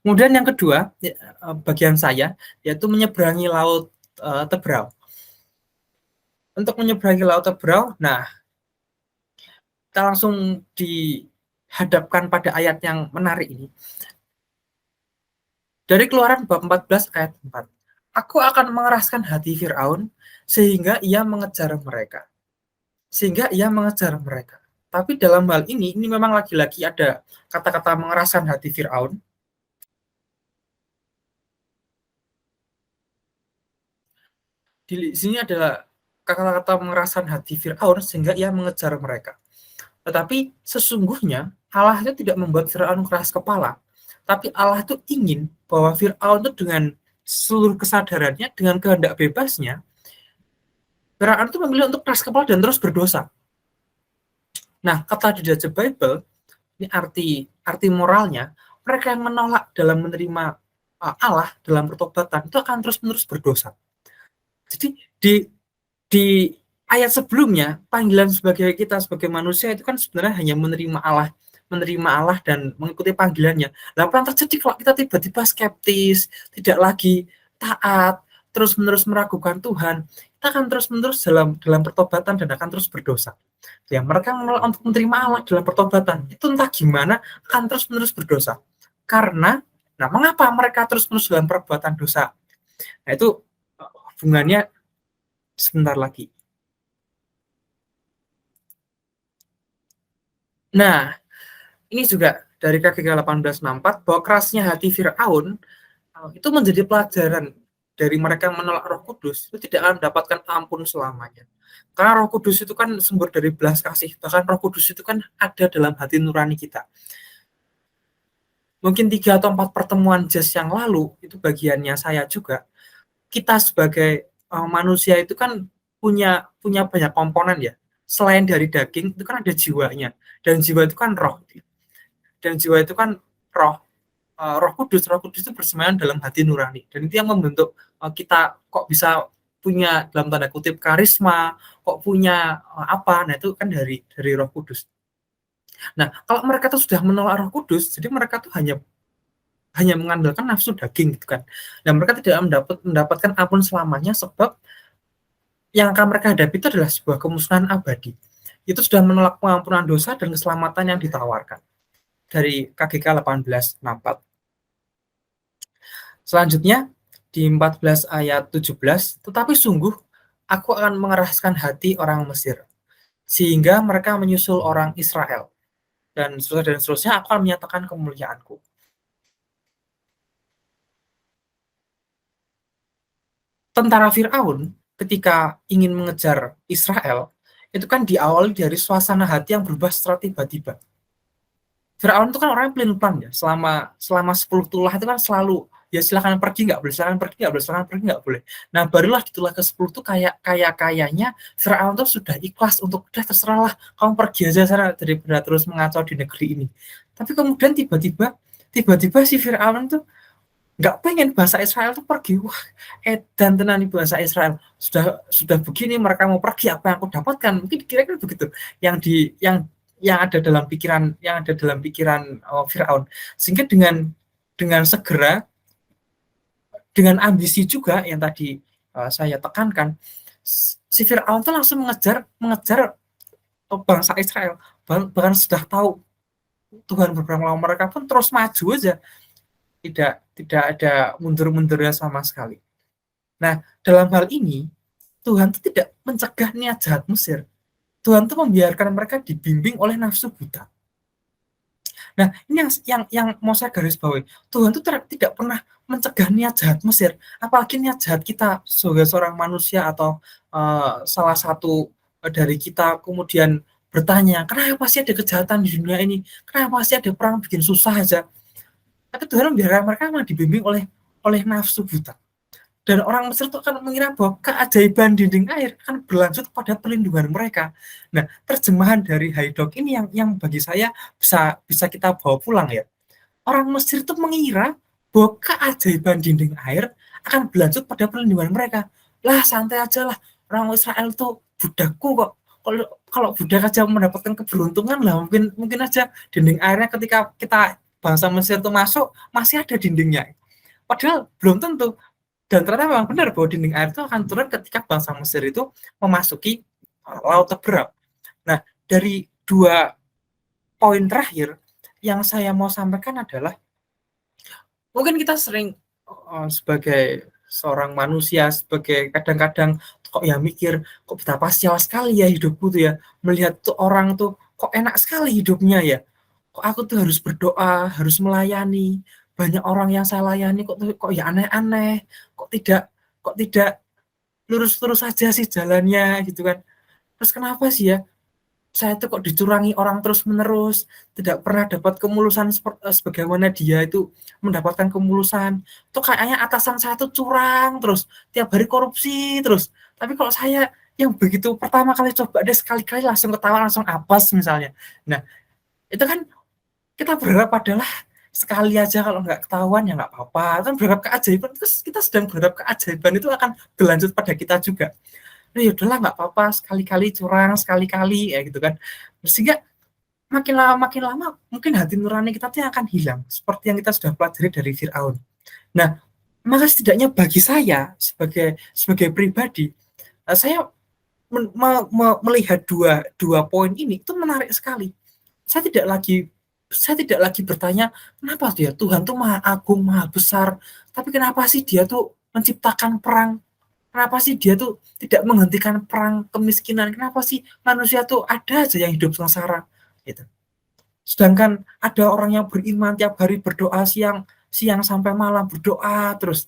Kemudian yang kedua, bagian saya, yaitu menyeberangi Laut Tebrau. Untuk menyeberangi Laut Tebrau, nah, kita langsung dihadapkan pada ayat yang menarik ini. Dari Keluaran bab 14 ayat 4. Aku akan mengeraskan hati Firaun sehingga ia mengejar mereka. Sehingga ia mengejar mereka. Tapi dalam hal ini memang lagi-lagi ada kata-kata mengeraskan hati Firaun. Di sini adalah kata-kata mengeraskan hati Firaun sehingga ia mengejar mereka. Tetapi sesungguhnya Allah itu tidak membuat Firaun keras kepala, tapi Allah itu ingin bahwa Firaun itu dengan seluruh kesadarannya, dengan kehendak bebasnya, Firaun itu memilih untuk keras kepala dan terus berdosa. Nah, kata di The Bible, ini arti moralnya, mereka yang menolak dalam menerima Allah dalam pertobatan itu akan terus-menerus berdosa. Jadi di ayat sebelumnya, panggilan sebagai kita sebagai manusia itu kan sebenarnya hanya menerima Allah dan mengikuti panggilannya. Lalu apa yang terjadi kalau kita tiba-tiba skeptis, tidak lagi taat, terus-menerus meragukan Tuhan, kita akan terus-menerus dalam pertobatan dan akan terus berdosa. Yang mereka menolak untuk menerima Allah dalam pertobatan, itu entah gimana akan terus-menerus berdosa. Nah, mengapa mereka terus-menerus dalam perbuatan dosa? Nah, itu hubungannya sebentar lagi. Nah, ini juga dari KGK 1864 bahwa kerasnya hati Firaun itu menjadi pelajaran dari mereka yang menolak Roh Kudus, itu tidak akan mendapatkan ampun selamanya. Karena Roh Kudus itu kan sumber dari belas kasih, bahkan Roh Kudus itu kan ada dalam hati nurani kita. Mungkin 3 atau 4 pertemuan JAS yang lalu, itu bagiannya saya juga, kita sebagai manusia itu kan punya banyak komponen ya. Selain dari daging, itu kan ada jiwanya. Dan jiwa itu kan roh. Dan jiwa itu kan roh. Roh Kudus itu bersemayam dalam hati nurani. Dan itu yang membentuk kita kok bisa punya dalam tanda kutip karisma, kok punya apa, nah itu kan dari Roh Kudus. Nah, kalau mereka tuh sudah menolak Roh Kudus, jadi mereka tuh hanya mengandalkan nafsu daging gitu kan. Dan mereka tidak mendapatkan ampun selamanya sebab yang akan mereka hadapi itu adalah sebuah kemusnahan abadi. Itu sudah menolak pengampunan dosa dan keselamatan yang ditawarkan. Dari KGK 1864. Selanjutnya di 14 ayat 17, tetapi sungguh aku akan mengeraskan hati orang Mesir sehingga mereka menyusul orang Israel dan seterusnya aku akan menyatakan kemuliaanku. Tentara Firaun ketika ingin mengejar Israel itu kan diawali dari suasana hati yang berubah secara tiba-tiba. Firaun itu kan orang yang pelin-pelan ya, selama 10 tulah itu kan selalu ya silakan pergi nggak boleh, silakan pergi nggak boleh, silakan pergi nggak boleh. Nah barulah di tulah ke-10 tuh kayaknya Firaun tuh sudah ikhlas untuk udah terserahlah kamu pergi aja sana daripada terus mengacau di negeri ini. Tapi kemudian tiba-tiba si Firaun tuh nggak pengen bahasa Israel tuh pergi. Wah, dan tenan bahasa Israel sudah begini mereka mau pergi, apa yang aku dapatkan, mungkin kira-kira begitu yang ada dalam pikiran Firaun, sehingga dengan segera, dengan ambisi juga yang tadi saya tekankan, si Firaun tuh langsung mengejar bangsa Israel, bahkan sudah tahu Tuhan berperang melawan mereka pun terus maju aja, tidak ada mundur-mundurnya sama sekali. Nah, dalam hal ini Tuhan itu tidak mencegah niat jahat Mesir. Tuhan itu membiarkan mereka dibimbing oleh nafsu buta. Nah, ini yang mau saya garis bawahi. Tuhan itu tidak pernah mencegah niat jahat Mesir. Apalagi niat jahat kita sebagai seorang manusia atau salah satu dari kita kemudian bertanya, kenapa sih ada kejahatan di dunia ini? Kenapa sih ada perang bikin susah aja? Tapi Tuhan membiarkan mereka memang dibimbing oleh nafsu buta. Dan orang Mesir itu akan mengira bahwa keajaiban dinding air akan berlanjut pada perlindungan mereka. Nah, terjemahan dari Haidok ini yang bagi saya bisa kita bawa pulang ya. Orang Mesir itu mengira bahwa keajaiban dinding air akan berlanjut pada perlindungan mereka. Lah, santai aja lah. Orang Israel itu budakku kok. Kalau budak aja mendapatkan keberuntungan lah, mungkin aja dinding airnya ketika kita bangsa Mesir itu masuk, masih ada dindingnya. Padahal belum tentu. Dan ternyata memang benar bahwa dinding air itu akan turun ketika bangsa Mesir itu memasuki Laut Teberau. Nah, dari dua poin terakhir yang saya mau sampaikan adalah mungkin kita sering sebagai seorang manusia, sebagai kadang-kadang kok ya mikir kok betapa sial sekali ya hidupku tuh ya, melihat tuh orang tuh kok enak sekali hidupnya ya, kok aku tuh harus berdoa, harus melayani, banyak orang yang saya layani kok ya aneh-aneh, kok tidak lurus-lurus saja sih jalannya gitu kan. Terus kenapa sih ya saya tuh kok dicurangi orang terus-menerus, tidak pernah dapat kemulusan sebagaimana dia itu mendapatkan kemulusan. Tuh kayaknya atasan saya tuh curang terus, tiap hari korupsi terus. Tapi kalau saya yang begitu pertama kali coba deh sekali-kali langsung ketawa, langsung apes misalnya. Nah, itu kan kita berharap adalah sekali aja kalau nggak ketahuan ya nggak apa-apa. Kan berharap keajaiban, terus kita sedang berharap keajaiban itu akan berlanjut pada kita juga. Ya udahlah nggak apa-apa sekali-kali curang sekali-kali ya gitu kan, sehingga makin lama mungkin hati nurani kita tuh akan hilang seperti yang kita sudah pelajari dari Firaun. Nah, maka setidaknya bagi saya sebagai pribadi, saya melihat dua dua poin ini itu menarik sekali. Saya tidak lagi bertanya kenapa dia Tuhan tuh maha agung maha besar, tapi kenapa sih dia tuh menciptakan perang. Kenapa sih dia tuh tidak menghentikan perang kemiskinan? Kenapa sih manusia tuh ada aja yang hidup sengsara? Gitu. Sedangkan ada orang yang beriman tiap hari berdoa siang siang sampai malam berdoa terus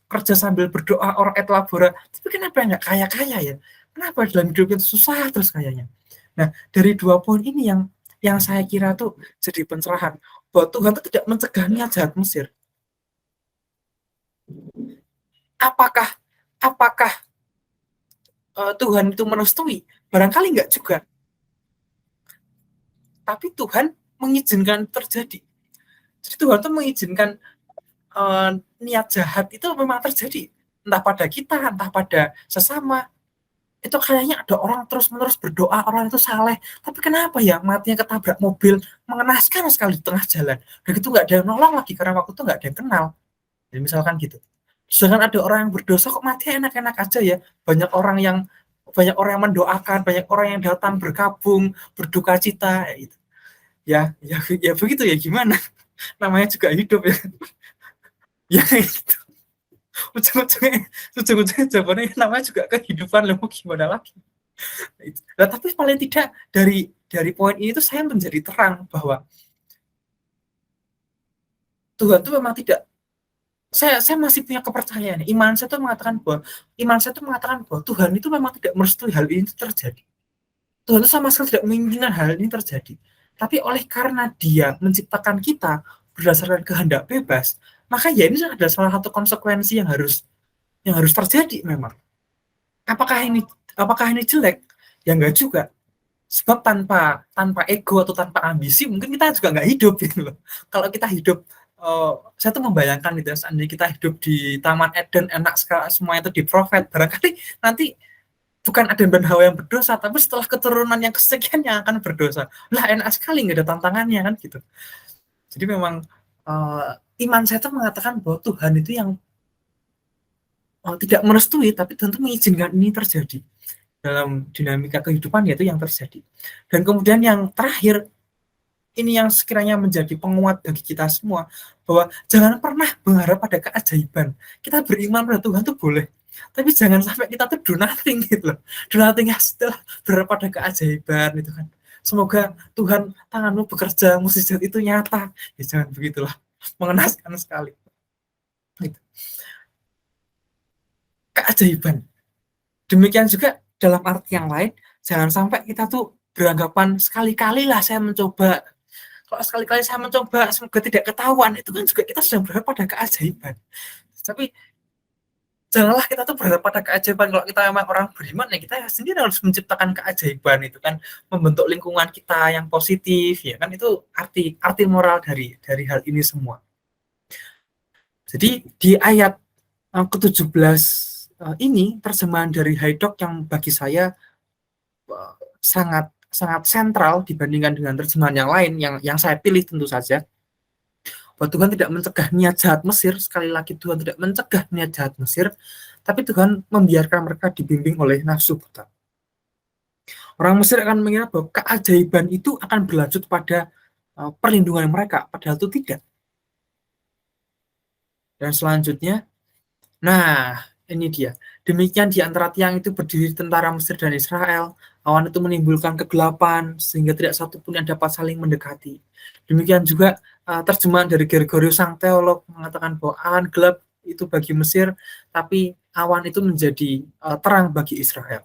kerja sambil berdoa orang et labora. Tapi kenapa nggak kaya-kaya ya? Kenapa dalam hidup itu susah terus kayaknya? Nah, dari dua poin ini yang saya kira tuh jadi pencerahan bahwa Tuhan itu tidak mencegah niat jahat Mesir. Apakah apakah Tuhan itu merestui? Barangkali enggak juga. Tapi Tuhan mengizinkan terjadi. Jadi Tuhan itu mengizinkan niat jahat itu memang terjadi. Entah pada kita, entah pada sesama. Itu kayaknya ada orang terus-menerus berdoa, orang itu saleh. Tapi kenapa ya matinya ketabrak mobil, mengenaskan sekali di tengah jalan. Dan itu nggak ada yang nolong lagi, karena waktu itu nggak ada yang kenal. Jadi misalkan gitu. Sedangkan ada orang yang berdosa kok mati enak-enak aja ya. Banyak orang yang mendoakan, banyak orang yang datang berkabung, berduka cita gitu. Ya begitu ya gimana? Namanya juga hidup ya. Ya gitu. Ujung-ujungnya jawabannya namanya juga kehidupan loh, gimana lagi. Nah, tapi paling tidak dari poin ini tuh saya menjadi terang bahwa Tuhan tuh memang tidak, saya masih punya kepercayaan, iman saya tuh mengatakan bahwa Tuhan itu memang tidak merestui hal ini terjadi. Tuhan itu sama sekali tidak menginginkan hal ini terjadi. Tapi oleh karena dia menciptakan kita berdasarkan kehendak bebas, maka ya ini adalah salah satu konsekuensi yang harus terjadi memang. Apakah ini jelek? Ya enggak juga. Sebab tanpa ego atau tanpa ambisi mungkin kita juga nggak hidup gitu loh. Kalau kita hidup, saya tuh membayangkan gitu ya, seandainya kita hidup di Taman Eden enak sekali semuanya itu di profit, barangkali nanti bukan Adam dan Hawa yang berdosa, tapi setelah keturunan yang kesekian yang akan berdosa. Lah enak sekali nggak ada tantangannya kan gitu. Jadi memang iman saya tuh mengatakan bahwa Tuhan itu yang tidak merestui, tapi tentu mengizinkan ini terjadi dalam dinamika kehidupan, yaitu yang terjadi. Dan kemudian yang terakhir, ini yang sekiranya menjadi penguat bagi kita semua, bahwa jangan pernah berharap pada keajaiban. Kita beriman pada Tuhan itu boleh, tapi jangan sampai kita tuh do nothing gitu loh. Do nothing setelah berharap pada keajaiban itu kan. Semoga Tuhan tanganmu bekerja, mukjizat itu nyata. Ya jangan begitulah, mengenaskan sekali. Gitu. Keajaiban. Demikian juga dalam arti yang lain, jangan sampai kita tuh beranggapan sekali-kali lah saya mencoba. Kalau sekali-kali saya mencoba, semoga tidak ketahuan, itu kan juga kita sedang berharap pada keajaiban. Tapi janganlah kita tuh berharap pada keajaiban. Kalau kita memang orang beriman, ya kita sendiri harus menciptakan keajaiban itu kan, membentuk lingkungan kita yang positif, ya kan, itu arti moral dari hal ini semua. Jadi di ayat ke-17 ini terjemahan dari Haidok yang bagi saya sangat sangat sentral dibandingkan dengan terjemahan yang lain yang saya pilih tentu saja. bahwa Tuhan tidak mencegah niat jahat Mesir. Sekali lagi Tuhan tidak mencegah niat jahat Mesir, tapi Tuhan membiarkan mereka dibimbing oleh nafsu buta. Orang Mesir akan mengira bahwa keajaiban itu akan berlanjut pada perlindungan mereka, padahal itu tidak. Dan selanjutnya, nah ini dia. Demikian di antara tiang itu berdiri tentara Mesir dan Israel. Awan itu menimbulkan kegelapan sehingga tidak satu pun yang dapat saling mendekati. Demikian juga terjemahan dari Gregorius sang teolog mengatakan bahwa awan gelap itu bagi Mesir, tapi awan itu menjadi terang bagi Israel.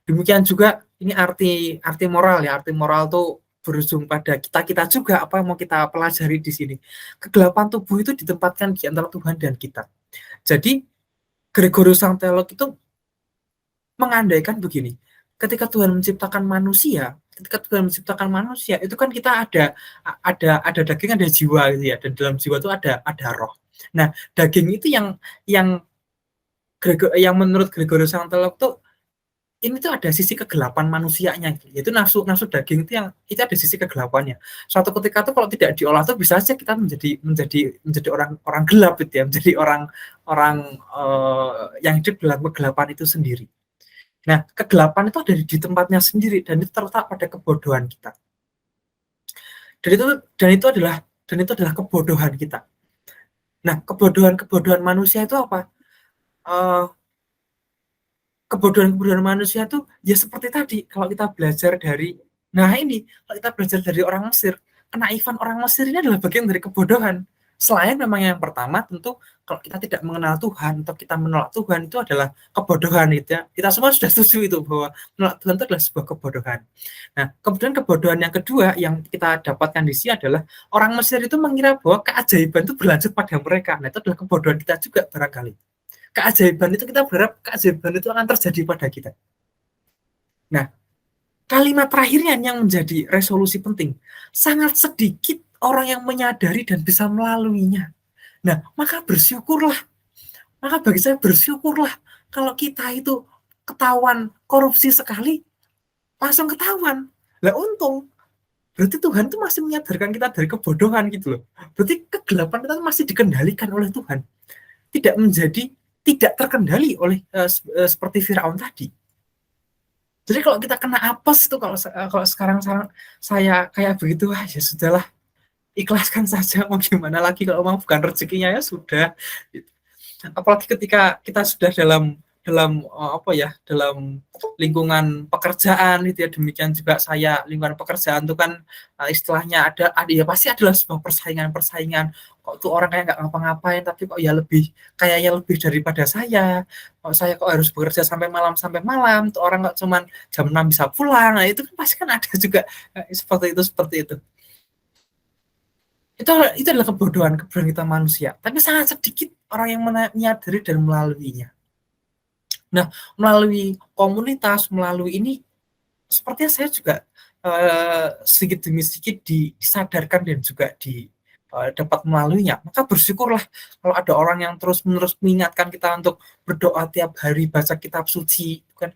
Demikian juga ini arti moral ya. Arti moral itu berujung pada kita juga, apa yang mau kita pelajari di sini. Kegelapan tubuh itu ditempatkan di antara Tuhan dan kita. Jadi Gregorius sang teolog itu mengandaikan begini, ketika Tuhan menciptakan manusia, itu kan kita ada daging, ada jiwa gitu ya, dan dalam jiwa itu ada roh. Nah, daging itu yang menurut Gregorius sang teolog itu ini tuh ada sisi kegelapan manusianya, yaitu nafsu daging itu ada sisi kegelapannya. Suatu ketika tuh kalau tidak diolah tuh bisa saja kita menjadi orang gelap gitu ya, menjadi orang yang hidup dalam kegelapan itu sendiri. Nah, kegelapan itu ada di tempatnya sendiri dan itu terletak pada kebodohan kita. Dan itu adalah kebodohan kita. Nah, kebodohan manusia itu apa? Kebodohan manusia tuh ya seperti tadi, kalau kita belajar dari orang Mesir, kenaifan orang Mesir ini adalah bagian dari kebodohan. Selain memang yang pertama tentu kalau kita tidak mengenal Tuhan atau kita menolak Tuhan itu adalah kebodohan gitu ya. Kita semua sudah setuju itu bahwa menolak Tuhan itu adalah sebuah kebodohan. Nah, kemudian kebodohan yang kedua yang kita dapatkan di sini adalah orang Mesir itu mengira bahwa keajaiban itu berlanjut pada mereka. Nah, itu adalah kebodohan kita juga barangkali. Keajaiban itu kita berharap keajaiban itu akan terjadi pada kita. Nah, kalimat terakhirnya yang menjadi resolusi penting. Sangat sedikit orang yang menyadari dan bisa melaluinya. Nah, maka bersyukurlah. Maka bagi saya bersyukurlah kalau kita itu ketahuan korupsi sekali, langsung ketahuan. Lah untung. Berarti Tuhan itu masih menyadarkan kita dari kebodohan gitu loh. Berarti kegelapan kita masih dikendalikan oleh Tuhan. Tidak terkendali oleh seperti Firaun tadi. Jadi kalau kita kena apes tuh, kalau sekarang saya kayak begitu, ya sudahlah, ikhlaskan saja, mau gimana lagi, kalau memang bukan rezekinya ya sudah. Apalagi ketika kita sudah dalam lingkungan pekerjaan gitu ya. Demikian juga saya, lingkungan pekerjaan itu kan istilahnya ada ya pasti adalah sebuah persaingan. Kok tuh orang kayak nggak ngapa-ngapain tapi kok ya kayaknya lebih daripada saya. Kok saya kok harus bekerja sampai malam tuh orang kok cuman jam 6 bisa pulang. Nah, itu kan pasti kan ada juga seperti itu. Itu adalah kebodohan kita manusia. Tapi sangat sedikit orang yang menyadari dan melaluinya. Nah, melalui komunitas, melalui ini, sepertinya saya juga sedikit demi sedikit disadarkan dan juga dapat melaluinya. Maka bersyukurlah kalau ada orang yang terus-menerus mengingatkan kita untuk berdoa tiap hari, baca kitab suci, kan.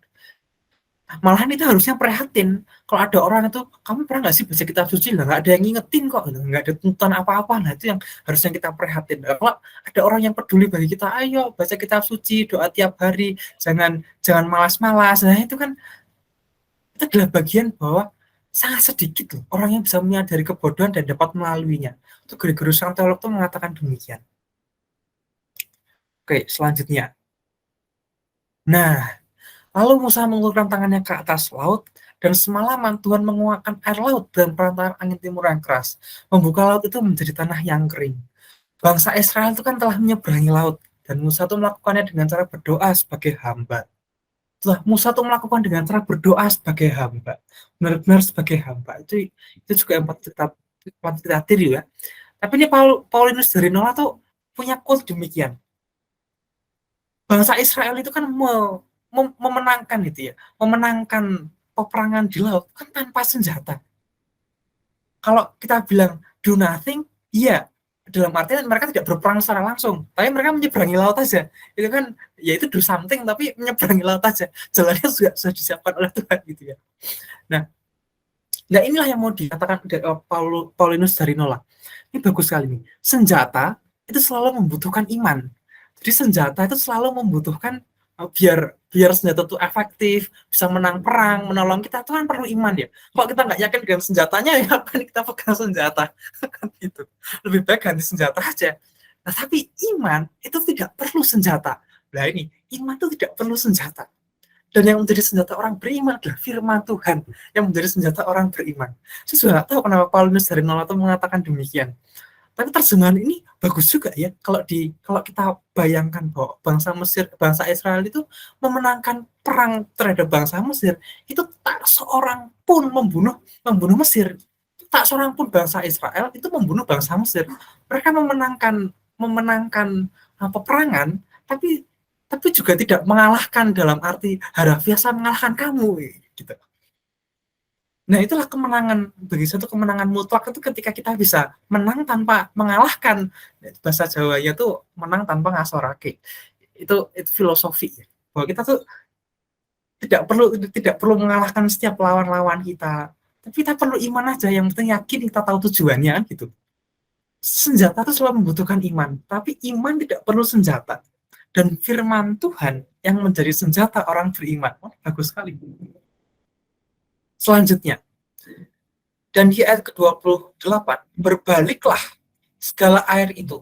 Malahan itu harusnya prihatin. Kalau ada orang itu, kamu pernah nggak sih baca kitab suci? Nggak ada yang ngingetin kok, nggak ada tuntutan apa-apa. Nah, itu yang harusnya kita prihatin. Kalau ada orang yang peduli bagi kita, ayo baca kitab suci, doa tiap hari, jangan malas-malas. Nah, itu kan itu adalah bagian bahwa sangat sedikit loh orang yang bisa menyadari kebodohan dan dapat melaluinya. Itu Gregorius sang teolog itu mengatakan demikian. Oke, selanjutnya. Nah, lalu Musa mengulurkan tangannya ke atas laut, dan semalaman Tuhan menguakkan air laut dan perantaraan angin timur yang keras, membuka laut itu menjadi tanah yang kering. Bangsa Israel itu kan telah menyeberangi laut, dan Musa itu melakukannya dengan cara berdoa sebagai hamba. Musa itu melakukan dengan cara berdoa sebagai hamba, benar-benar sebagai hamba. Itu juga yang patut kita tiru ya. Tapi ini Paulinus dari Nola tuh punya quote demikian. Bangsa Israel itu kan memenangkan itu ya, memenangkan peperangan di laut kan tanpa senjata. Kalau kita bilang do nothing, iya, dalam artian mereka tidak berperang secara langsung, tapi mereka menyeberangi laut aja. Itu kan, ya itu do something, tapi menyeberangi laut aja. Jalannya sudah disiapkan oleh Tuhan gitu ya. Nah, Nah inilah yang mau dikatakan Paulinus dari Nola. Ini bagus sekali nih. Senjata itu selalu membutuhkan iman. Jadi senjata itu selalu membutuhkan biar biar senjata itu efektif, bisa menang perang, menolong kita itu kan perlu iman ya. Kalau kita nggak yakin dengan senjatanya ya kan kita pegang senjata kan gitu. Lebih baik ganti senjata aja. Nah tapi iman itu tidak perlu senjata. Nah ini iman itu tidak perlu senjata. Dan yang menjadi senjata orang beriman adalah firman Tuhan yang menjadi senjata orang beriman. Saya sudah nggak tahu kenapa Paulus dari Nol itu mengatakan demikian. Tapi terjemahan ini bagus juga ya kalau kita bayangkan bahwa bangsa Mesir, bangsa Israel itu memenangkan perang terhadap bangsa Mesir, itu tak seorang pun membunuh Mesir. Tak seorang pun bangsa Israel itu membunuh bangsa Mesir. Mereka memenangkan peperangan, tapi juga tidak mengalahkan dalam arti harafiah saya mengalahkan kamu gitu. Nah, itulah kemenangan bagi satu kemenangan mutlak itu ketika kita bisa menang tanpa mengalahkan. Bahasa Jawanya tuh menang tanpa ngasorake. Itu filosofi ya. Bahwa kita tuh tidak perlu mengalahkan setiap lawan-lawan kita. Tapi kita perlu iman aja, yang penting yakin kita tahu tujuannya kan gitu. Senjata itu selalu membutuhkan iman, tapi iman tidak perlu senjata. Dan firman Tuhan yang menjadi senjata orang beriman. Oh, bagus sekali. Selanjutnya, dan di ayat ke-28, berbaliklah segala air itu,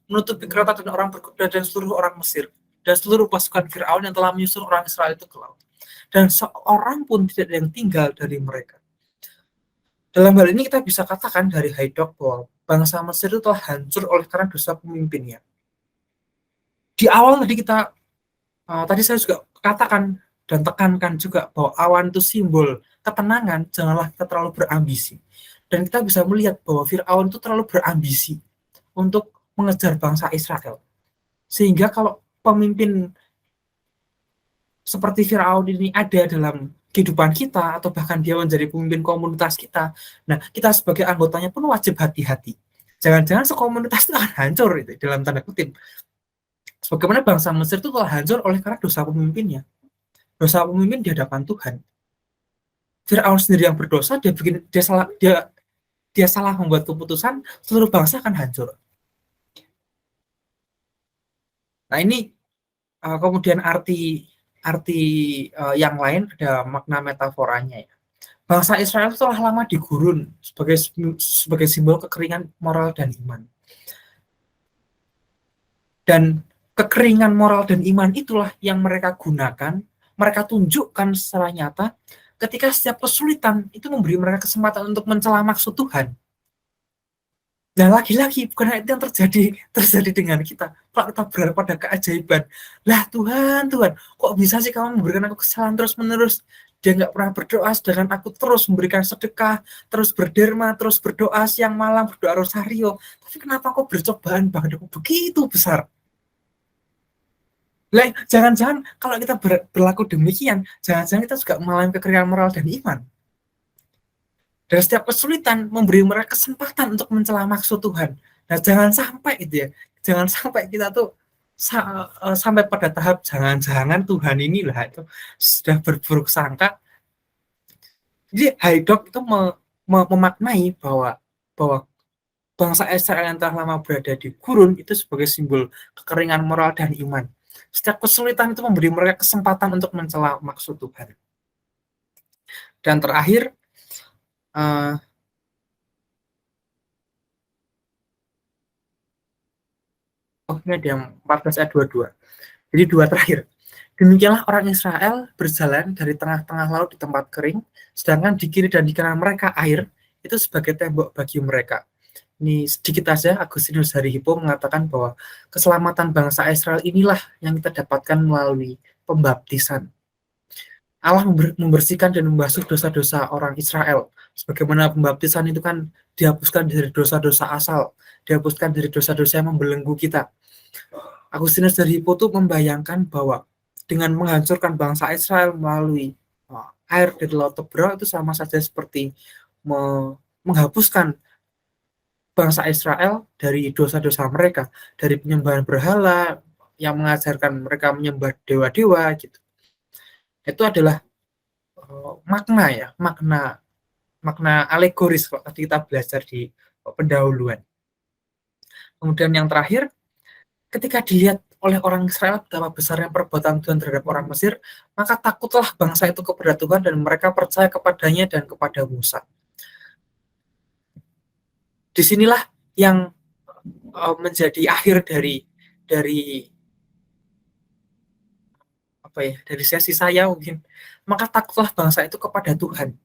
menutupi kereta dan orang berkuda dan seluruh orang Mesir, dan seluruh pasukan Firaun yang telah menyusul orang Israel itu ke laut. Dan seorang pun tidak ada yang tinggal dari mereka. Dalam hal ini kita bisa katakan dari Haidok bahwa bangsa Mesir itu telah hancur oleh karena dosa pemimpinnya. Di awal tadi saya juga katakan dan tekankan juga bahwa awan itu simbol ketenangan, janganlah kita terlalu berambisi. Dan kita bisa melihat bahwa Firaun itu terlalu berambisi untuk mengejar bangsa Israel. Sehingga kalau pemimpin seperti Firaun ini ada dalam kehidupan kita, atau bahkan dia menjadi pemimpin komunitas kita, nah kita sebagai anggotanya pun wajib hati-hati. Jangan-jangan sekomunitas itu akan hancur itu, dalam tanda kutip. Sebagaimana bangsa Mesir itu telah hancur oleh karena dosa pemimpinnya. Dosa pemimpin di hadapan Tuhan. Firaun sendiri yang berdosa, dia salah membuat keputusan, seluruh bangsa akan hancur. Nah ini kemudian arti yang lain ada makna metaforanya ya. Bangsa Israel telah lama di gurun sebagai simbol kekeringan moral dan iman. Dan kekeringan moral dan iman itulah yang mereka gunakan, mereka tunjukkan secara nyata ketika setiap kesulitan itu memberi mereka kesempatan untuk mencela maksud Tuhan. Nah lagi-lagi bukan itu yang terjadi dengan kita. Kalau kita berharap pada keajaiban, lah Tuhan, kok bisa sih kamu memberikan aku kesalahan terus-menerus? Dia nggak pernah berdoa, sedangkan aku terus memberikan sedekah, terus berderma, terus berdoa siang malam, berdoa rosario. Tapi kenapa kok bercobaan bahkan aku begitu besar? Lah, jangan-jangan kalau kita berlaku demikian, jangan-jangan kita juga mengalami kekeringan moral dan iman. Dan setiap kesulitan memberi mereka kesempatan untuk mencela maksud Tuhan. Nah, jangan sampai itu ya. Jangan sampai kita tuh sampai pada tahap jangan-jangan Tuhan inilah itu sudah berburuk sangka. Jadi Haidok itu memaknai bahwa bangsa Israel yang telah lama berada di gurun itu sebagai simbol kekeringan moral dan iman. Setiap kesulitan itu memberi mereka kesempatan untuk mencela maksud Tuhan. Dan terakhir, ini ada yang 14 ayat 22. Jadi dua terakhir. Demikianlah orang Israel berjalan dari tengah-tengah laut di tempat kering, sedangkan di kiri dan di kanan mereka air itu sebagai tembok bagi mereka. Ini sedikit saja Agustinus dari Hippo mengatakan bahwa keselamatan bangsa Israel inilah yang kita dapatkan melalui pembaptisan. Allah membersihkan dan membasuh dosa-dosa orang Israel. Sebagaimana pembaptisan itu kan dihapuskan dari dosa-dosa asal, dihapuskan dari dosa-dosa yang membelenggu kita. Agustinus dari Hippo itu membayangkan bahwa dengan menghancurkan bangsa Israel melalui air dari Laut Tebra itu sama saja seperti menghapuskan bangsa Israel dari dosa-dosa mereka, dari penyembahan berhala yang mengajarkan mereka menyembah dewa-dewa gitu. Itu adalah makna makna alegoris kalau tadi kita belajar di pendahuluan. Kemudian yang terakhir, ketika dilihat oleh orang Israel betapa besarnya perbuatan Tuhan terhadap orang Mesir, maka takutlah bangsa itu kepada Tuhan dan mereka percaya kepadanya dan kepada Musa. Disinilah yang menjadi akhir dari apa ya, dari sesi saya mungkin. Maka takutlah bangsa itu kepada Tuhan.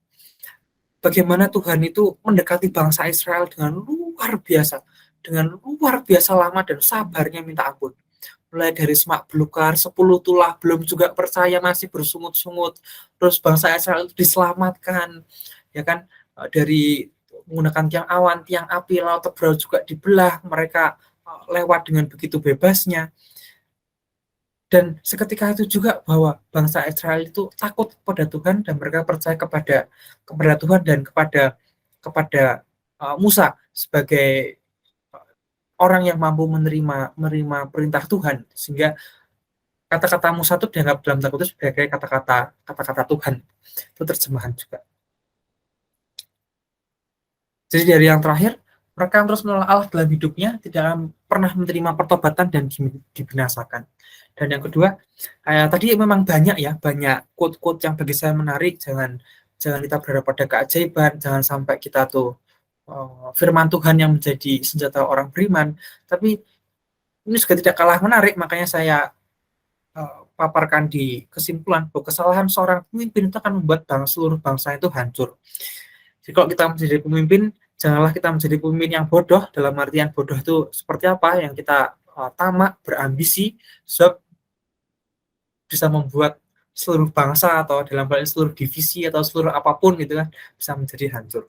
Bagaimana Tuhan itu mendekati bangsa Israel dengan luar biasa lama dan sabarnya minta ampun. Mulai dari semak belukar, 10 tulah, belum juga percaya, masih bersungut-sungut. Terus bangsa Israel itu diselamatkan, ya kan, dari menggunakan tiang awan, tiang api, laut Tebrau juga dibelah, mereka lewat dengan begitu bebasnya. Dan seketika itu juga bahwa bangsa Israel itu takut kepada Tuhan dan mereka percaya kepada Tuhan dan kepada Musa sebagai orang yang mampu menerima perintah Tuhan, sehingga kata-kata Musa itu dianggap dalam tanda kutip sebagai kata-kata Tuhan. Itu terjemahan juga. Jadi dari yang terakhir, mereka yang terus menolak Allah dalam hidupnya tidak akan pernah menerima pertobatan dan dibinasakan. Dan yang kedua, tadi memang banyak quote-quote yang bagi saya menarik. Jangan kita berharap pada keajaiban, jangan sampai kita tuh firman Tuhan yang menjadi senjata orang beriman. Tapi ini juga tidak kalah menarik, makanya saya paparkan di kesimpulan bahwa kesalahan seorang pemimpin itu akan membuat seluruh bangsa itu hancur. Jadi kalau kita menjadi pemimpin, janganlah kita menjadi pemimpin yang bodoh. Dalam artian bodoh itu seperti apa? Yang kita tamak, berambisi, sebab bisa membuat seluruh bangsa atau dalam hal ini seluruh divisi atau seluruh apapun gitu kan bisa menjadi hancur.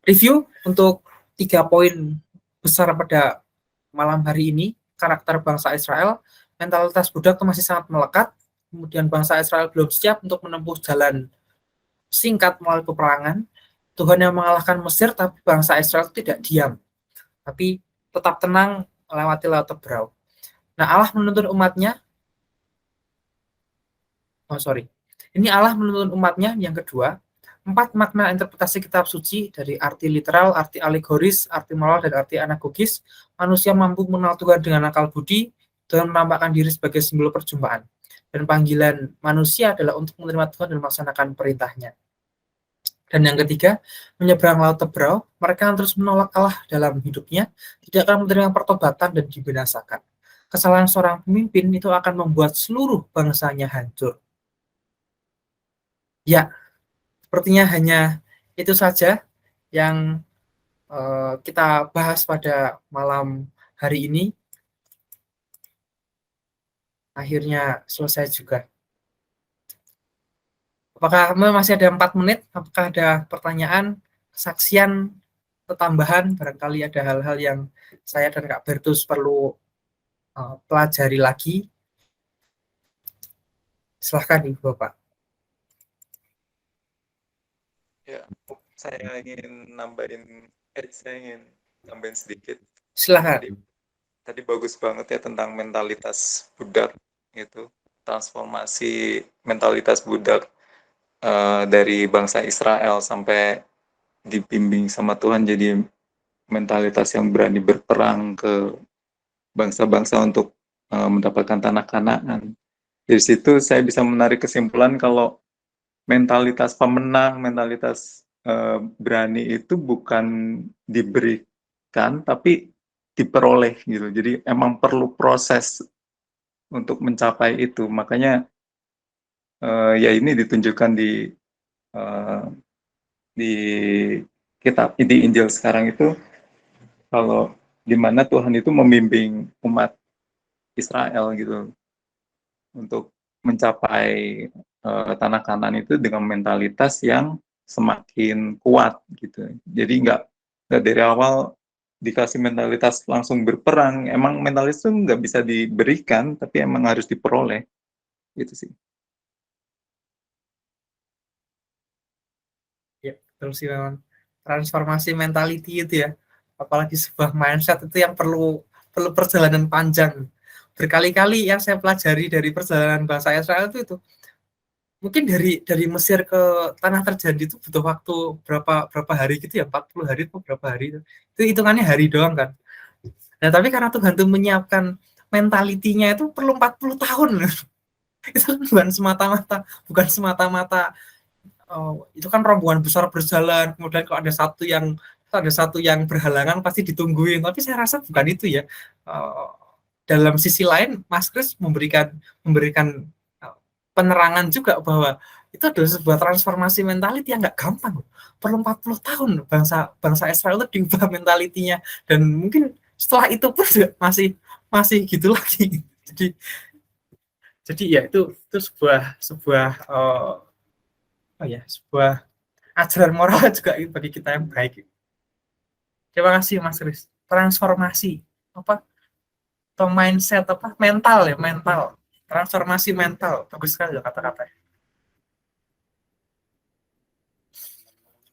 Review untuk 3 poin besar pada malam hari ini. Karakter bangsa Israel, mentalitas budak itu masih sangat melekat. Kemudian bangsa Israel belum siap untuk menempuh jalan singkat melalui peperangan. Tuhan yang mengalahkan Mesir, tapi bangsa Israel tidak diam, tapi tetap tenang melewati laut Tebrau. Nah, Allah menuntun umatnya. Ini Allah menuntun umatnya yang kedua. 4 makna interpretasi kitab suci dari arti literal, arti alegoris, arti moral, dan arti anagogis. Manusia mampu mengenal Tuhan dengan akal budi, dengan menampakkan diri sebagai simbol perjumpaan. Dan panggilan manusia adalah untuk menerima Tuhan dan melaksanakan perintahnya. Dan yang ketiga, menyeberang laut Tebrau, mereka yang terus menolak Allah dalam hidupnya, tidak akan menerima pertobatan dan dibinasakan. Kesalahan seorang pemimpin itu akan membuat seluruh bangsanya hancur. Ya, sepertinya hanya itu saja yang kita bahas pada malam hari ini. Akhirnya selesai juga. Apakah masih ada 4 menit? Apakah ada pertanyaan, kesaksian, tambahan? Barangkali ada hal-hal yang saya dan Kak Bertus perlu pelajari lagi. Silahkan Ibu Bapak. Ya, saya ingin tambahin sedikit. Silahkan. Tadi bagus banget ya tentang mentalitas budak itu, transformasi mentalitas budak dari bangsa Israel sampai dibimbing sama Tuhan jadi mentalitas yang berani berperang ke bangsa-bangsa untuk mendapatkan tanah Kanaan. Dari situ saya bisa menarik kesimpulan kalau mentalitas pemenang, mentalitas berani itu bukan diberikan, tapi diperoleh gitu. Jadi emang perlu proses untuk mencapai itu. Makanya ya ini ditunjukkan di kitab di Injil sekarang itu, kalau di mana Tuhan itu membimbing umat Israel gitu untuk mencapai tanah Kanaan itu dengan mentalitas yang semakin kuat gitu. Jadi nggak dari awal dikasih mentalitas langsung berperang. Emang mentalitas itu nggak bisa diberikan, tapi emang harus diperoleh. Gitu sih. Ya, betul sih memang. Transformasi mentality itu ya. Apalagi sebuah mindset itu yang perlu perjalanan panjang. Berkali-kali yang saya pelajari dari perjalanan bangsa Israel itu mungkin dari Mesir ke tanah terjadi itu butuh waktu berapa hari gitu ya, 40 hari atau berapa hari itu hitungannya hari doang kan. Nah tapi karena Tuhan tuh menyiapkan mentalitinya itu perlu 40 tahun. Itu bukan semata-mata itu kan rombongan besar berjalan, kemudian kalau ada satu yang berhalangan pasti ditungguin, tapi saya rasa bukan itu ya. Uh, dalam sisi lain Mas Kris memberikan penerangan juga bahwa itu adalah sebuah transformasi mentality yang nggak gampang, perlu 40 tahun bangsa bangsa Israel itu diubah mentalitinya, dan mungkin setelah itu pun juga masih masih gitu lagi. Jadi ya itu sebuah ajaran moral juga bagi kita yang baik. Terima kasih Mas Kris. Transformasi apa atau mindset apa mental transformasi mental, bagus sekali loh kata-katanya.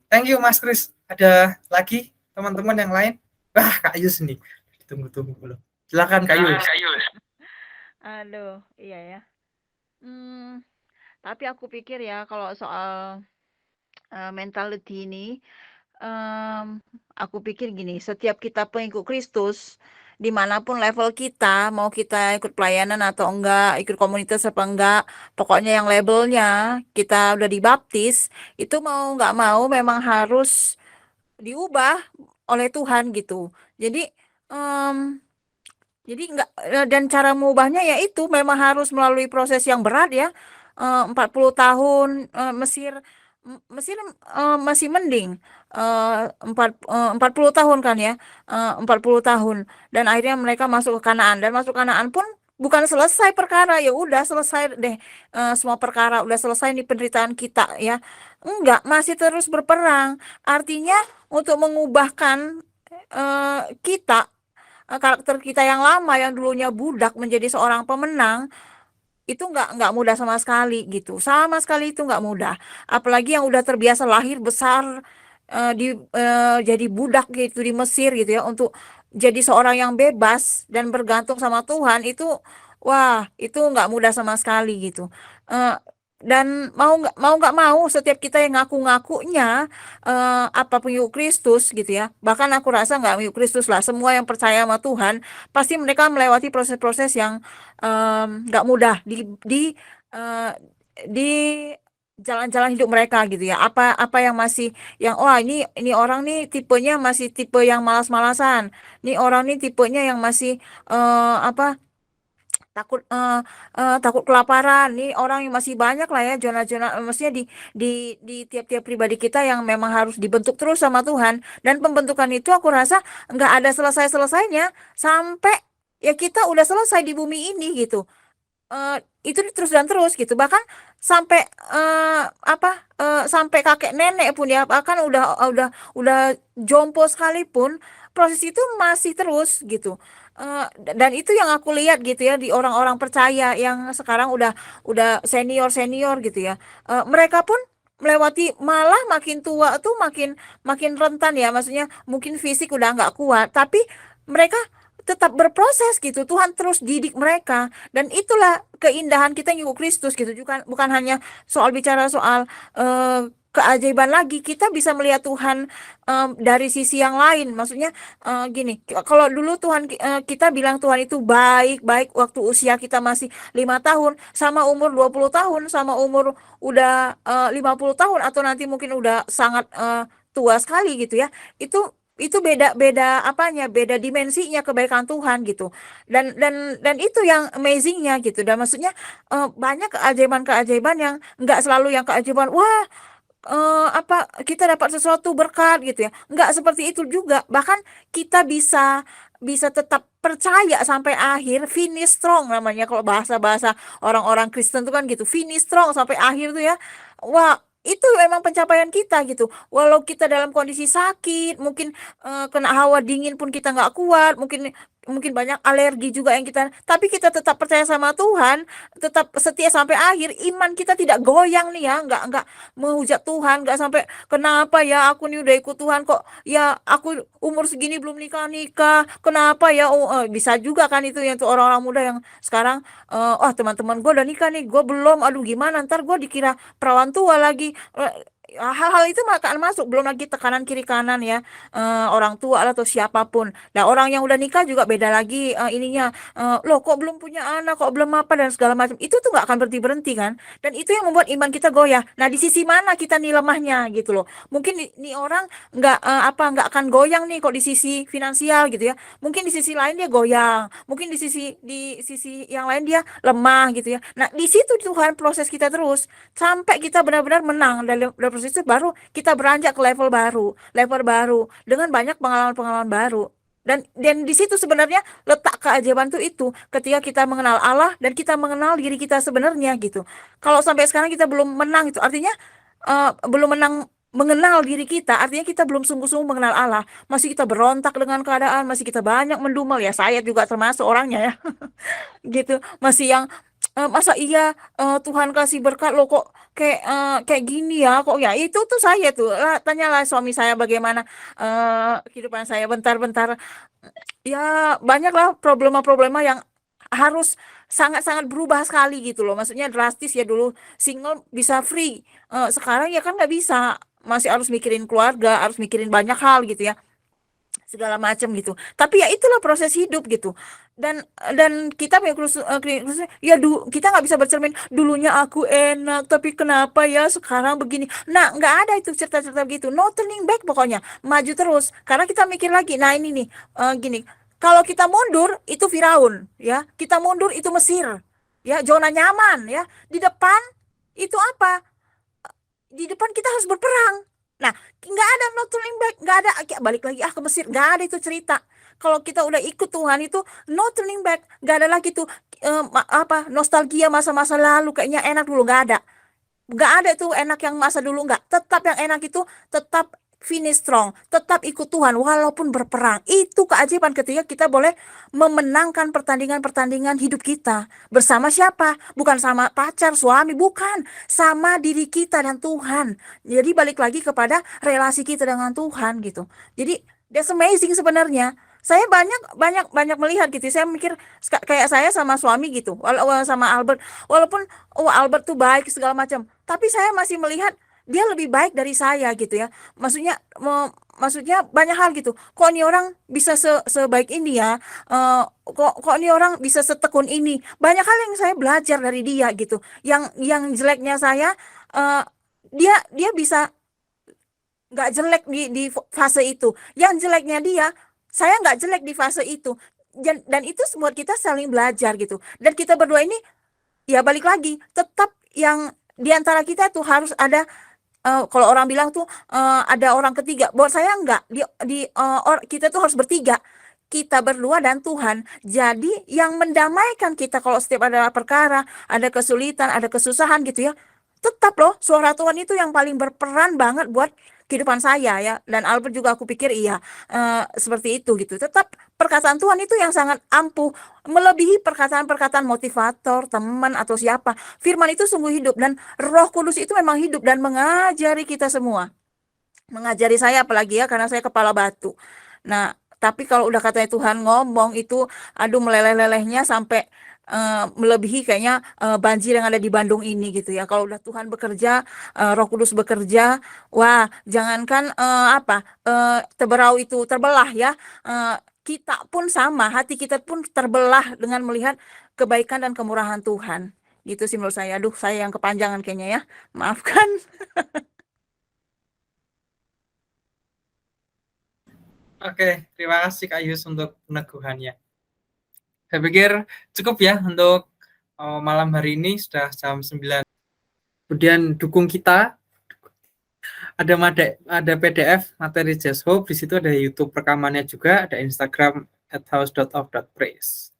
Thank you Mas Kris. Ada lagi teman-teman yang lain? Wah Kak Yus nih, tunggu belum. Silakan Kak Yus. Aduh, iya ya. Tapi aku pikir ya kalau soal mentality ini, aku pikir gini, setiap kita pengikut Kristus, dimanapun level kita, mau kita ikut pelayanan atau enggak, ikut komunitas apa enggak, pokoknya yang labelnya kita udah dibaptis, itu mau nggak mau memang harus diubah oleh Tuhan gitu. Jadi, em, enggak, dan cara mengubahnya yaitu memang harus melalui proses yang berat ya. 40 tahun Mesir masih mending. 40 tahun kan ya. 40 tahun dan akhirnya mereka masuk ke Kanaan, dan masuk Kanaan pun bukan selesai perkara, ya udah selesai deh, semua perkara udah selesai nih penderitaan kita ya. Enggak, masih terus berperang. Artinya untuk mengubahkan kita, karakter kita yang lama yang dulunya budak menjadi seorang pemenang, itu nggak mudah sama sekali gitu, sama sekali itu nggak mudah. Apalagi yang udah terbiasa lahir besar jadi budak gitu di Mesir gitu ya, untuk jadi seorang yang bebas dan bergantung sama Tuhan itu, wah itu nggak mudah sama sekali gitu. Eh, dan mau nggak mau setiap kita yang ngaku-ngakunya apa pengikut Kristus gitu ya, bahkan aku rasa nggak pengikut Kristus lah, semua yang percaya sama Tuhan pasti mereka melewati proses-proses yang nggak mudah eh, di jalan-jalan hidup mereka gitu ya. Apa apa yang masih yang, wah ini orang nih tipenya masih tipe yang malas-malasan. Nih orang nih tipenya yang masih apa, takut takut kelaparan. Nih orang yang masih banyak lah ya zona-zona, maksudnya di tiap-tiap pribadi kita yang memang harus dibentuk terus sama Tuhan. Dan pembentukan itu aku rasa nggak ada selesai-selesainya sampai ya kita udah selesai di bumi ini gitu. Eee, itu terus dan terus gitu, bahkan sampai apa, sampai kakek nenek pun ya, bahkan udah jompo sekalipun, proses itu masih terus gitu. Dan itu yang aku lihat gitu ya di orang-orang percaya yang sekarang udah senior-senior gitu ya. Mereka pun melewati, malah makin tua tuh makin makin rentan ya, maksudnya mungkin fisik udah nggak kuat, tapi mereka tetap berproses gitu, Tuhan terus didik mereka. Dan itulah keindahan kita ngikut Kristus gitu, bukan hanya bicara soal keajaiban lagi, kita bisa melihat Tuhan dari sisi yang lain. Maksudnya gini, kalau dulu kita bilang Tuhan itu baik baik waktu usia kita masih 5 tahun, sama umur 20 tahun, sama umur udah 50 tahun, atau nanti mungkin udah sangat tua sekali gitu ya, itu beda beda apanya, beda dimensinya kebaikan Tuhan gitu. Dan itu yang amazingnya gitu, dan maksudnya banyak keajaiban-keajaiban yang nggak selalu yang keajaiban, wah apa, kita dapat sesuatu berkat gitu ya, nggak seperti itu juga. Bahkan kita bisa bisa tetap percaya sampai akhir, finish strong namanya kalau bahasa-bahasa orang-orang Kristen tuh kan gitu, finish strong sampai akhir tuh ya. Wah, itu memang pencapaian kita gitu. Walau kita dalam kondisi sakit, mungkin kena hawa dingin pun kita nggak kuat, mungkin mungkin banyak alergi juga yang kita, tapi kita tetap percaya sama Tuhan, tetap setia sampai akhir, iman kita tidak goyang nih ya, nggak menghujat Tuhan, nggak sampai kenapa ya aku nih udah ikut Tuhan kok ya aku umur segini belum nikah, kenapa ya. Bisa juga kan itu yang tuh orang-orang muda yang sekarang, oh teman-teman gue udah nikah nih, gue belum, aduh gimana ntar gue dikira perawan tua lagi. Hal-hal itu akan masuk, belum lagi tekanan kiri kanan ya, orang tua atau siapapun. Nah orang yang udah nikah juga beda lagi, ininya, loh kok belum punya anak, kok belum apa dan segala macam, itu tuh nggak akan berhenti kan, dan itu yang membuat iman kita goyah. Nah di sisi mana kita nih lemahnya gitu loh, mungkin nih orang nggak akan goyang nih kok di sisi finansial gitu ya, mungkin di sisi lain dia goyang, mungkin di sisi yang lain dia lemah gitu ya. Nah di situ Tuhan proses kita terus sampai kita benar-benar menang, dari proses itu baru kita beranjak ke level baru dengan banyak pengalaman-pengalaman baru. Dan di situ sebenarnya letak keajaiban itu ketika kita mengenal Allah dan kita mengenal diri kita sebenarnya gitu. Kalau sampai sekarang kita belum menang, itu artinya belum menang mengenal diri kita, artinya kita belum sungguh-sungguh mengenal Allah. Masih kita berontak dengan keadaan, masih kita banyak mendumel ya, saya juga termasuk orangnya ya. Gitu, masih yang masa iya Tuhan kasih berkat lo kok kayak gini ya, kok ya itu tuh saya tuh tanyalah suami saya bagaimana kehidupan saya bentar-bentar, ya banyaklah problema-problema yang harus sangat-sangat berubah sekali gitu loh, maksudnya drastis ya. Dulu single bisa free, sekarang ya kan nggak bisa, masih harus mikirin keluarga, harus mikirin banyak hal gitu ya, segala macam gitu. Tapi ya itulah proses hidup gitu. Dan kita punya ya kita nggak bisa bercermin dulunya aku enak tapi kenapa ya sekarang begini. Nah nggak ada itu cerita-cerita gitu, no turning back, pokoknya maju terus karena kita mikir lagi. Nah ini nih, gini, kalau kita mundur itu Firaun ya, kita mundur itu Mesir ya, zona nyaman ya. Di depan itu apa, di depan kita harus berperang. Nah, nggak ada no turning back, nggak ada balik lagi ke Mesir, nggak ada itu cerita. Kalau kita udah ikut Tuhan itu no turning back, nggak ada lagi tuh nostalgia masa-masa lalu kayaknya enak dulu, nggak ada tuh enak yang masa dulu, nggak. Tetap yang enak itu tetap finish strong, tetap ikut Tuhan walaupun berperang. Itu keajaiban ketika kita boleh memenangkan pertandingan-pertandingan hidup kita. Bersama siapa? Bukan sama pacar, suami, bukan. Sama diri kita dan Tuhan. Jadi balik lagi kepada relasi kita dengan Tuhan gitu. Jadi that's amazing sebenarnya. Saya banyak melihat gitu. Saya mikir kayak saya sama suami gitu, sama Albert. Walaupun Albert tuh baik segala macam, tapi saya masih melihat dia lebih baik dari saya gitu ya. Maksudnya banyak hal gitu. Kok ini orang bisa sebaik ini ya? Kok ini orang bisa setekun ini? Banyak hal yang saya belajar dari dia gitu. Yang jeleknya saya, dia bisa nggak jelek di fase itu. Yang jeleknya dia, saya nggak jelek di fase itu. Dan itu buat kita saling belajar gitu. Dan kita berdua ini ya balik lagi, tetap yang di antara kita tuh harus ada, kalau orang bilang tuh ada orang ketiga. Buat saya enggak, kita tuh harus bertiga. Kita berdua dan Tuhan. Jadi yang mendamaikan kita kalau setiap ada perkara, ada kesulitan, ada kesusahan gitu ya. Tetap loh, suara Tuhan itu yang paling berperan banget buat kehidupan saya ya. Dan Albert juga aku pikir iya, seperti itu gitu. Tetap perkataan Tuhan itu yang sangat ampuh, melebihi perkataan-perkataan motivator, teman atau siapa. Firman itu sungguh hidup, dan Roh Kudus itu memang hidup dan mengajari kita semua. Mengajari saya apalagi ya, karena saya kepala batu. Nah, tapi kalau udah katanya Tuhan ngomong itu, aduh meleleh-lelehnya sampai melebihi kayaknya banjir yang ada di Bandung ini gitu ya. Kalau udah Tuhan bekerja, Roh Kudus bekerja, wah jangankan Teberau itu terbelah ya, kita pun sama, hati kita pun terbelah dengan melihat kebaikan dan kemurahan Tuhan. Gitu sih menurut saya. Aduh, saya yang kepanjangan kayaknya ya. Maafkan. Oke, terima kasih Kak Yus untuk peneguhannya. Saya pikir cukup ya untuk malam hari ini, sudah jam 9. Kemudian dukung kita, ada PDF materi Just Hope, di situ ada YouTube rekamannya juga, ada Instagram @house.of.praise.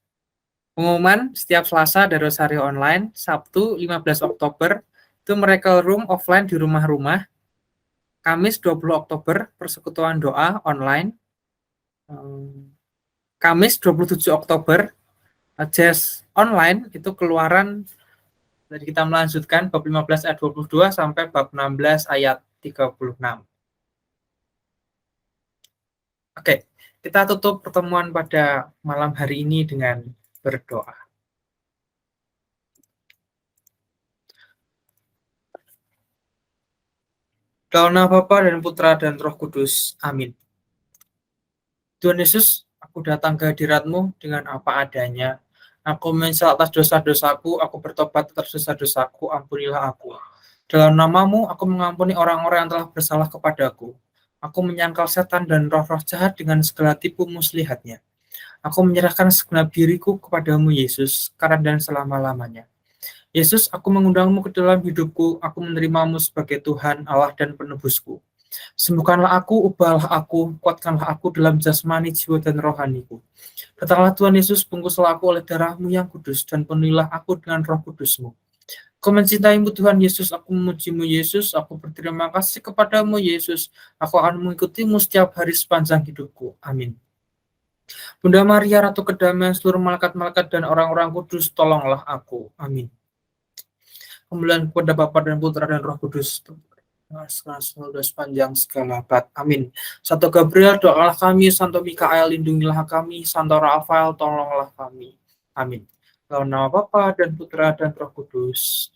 Pengumuman setiap Selasa ada Rosario online, Sabtu 15 Oktober itu Miracle Room offline di rumah-rumah, Kamis 20 Oktober persekutuan doa online, Kamis 27 Oktober, Jazz online itu keluaran. Jadi kita melanjutkan bab 15 ayat 22 sampai bab 16 ayat 36. Oke, kita tutup pertemuan pada malam hari ini dengan berdoa. Dalam nama Bapa dan Putra dan Roh Kudus. Amin. Tuhan Yesus, aku datang ke hadirat-Mu dengan apa adanya. Aku menyesal atas dosa-dosaku, aku bertobat atas dosa-dosaku, ampunilah aku. Dalam nama-Mu, aku mengampuni orang-orang yang telah bersalah kepadaku. Aku menyangkal setan dan roh-roh jahat dengan segala tipu muslihatnya. Aku menyerahkan segenap diriku kepadamu, Yesus, sekarang dan selama-lamanya. Yesus, aku mengundang-Mu ke dalam hidupku, aku menerimamu sebagai Tuhan, Allah dan penebusku. Sembuhkanlah aku, ubahlah aku, kuatkanlah aku dalam jasmani, jiwa, dan rohaniku. Datanglah Tuhan Yesus, bungkuslah aku oleh darah-Mu yang kudus, dan penuhilah aku dengan roh kudus-Mu. Aku mencintai-Mu Tuhan Yesus, aku memuji-Mu Yesus, aku berterima kasih kepadamu Yesus, aku akan mengikuti-Mu setiap hari sepanjang hidupku. Amin. Bunda Maria, Ratu Kedamaian, seluruh malaikat-malaikat dan orang-orang kudus, tolonglah aku. Amin. Kemuliaan kepada Bapa dan Putra dan Roh Kudus, sudah sepanjang segala abad. Amin. Santo Gabriel, doakanlah kami. Santo Mikael, lindungilah kami. Santo Rafael, tolonglah kami. Amin. Dalam nama Bapa dan Putra dan Roh Kudus.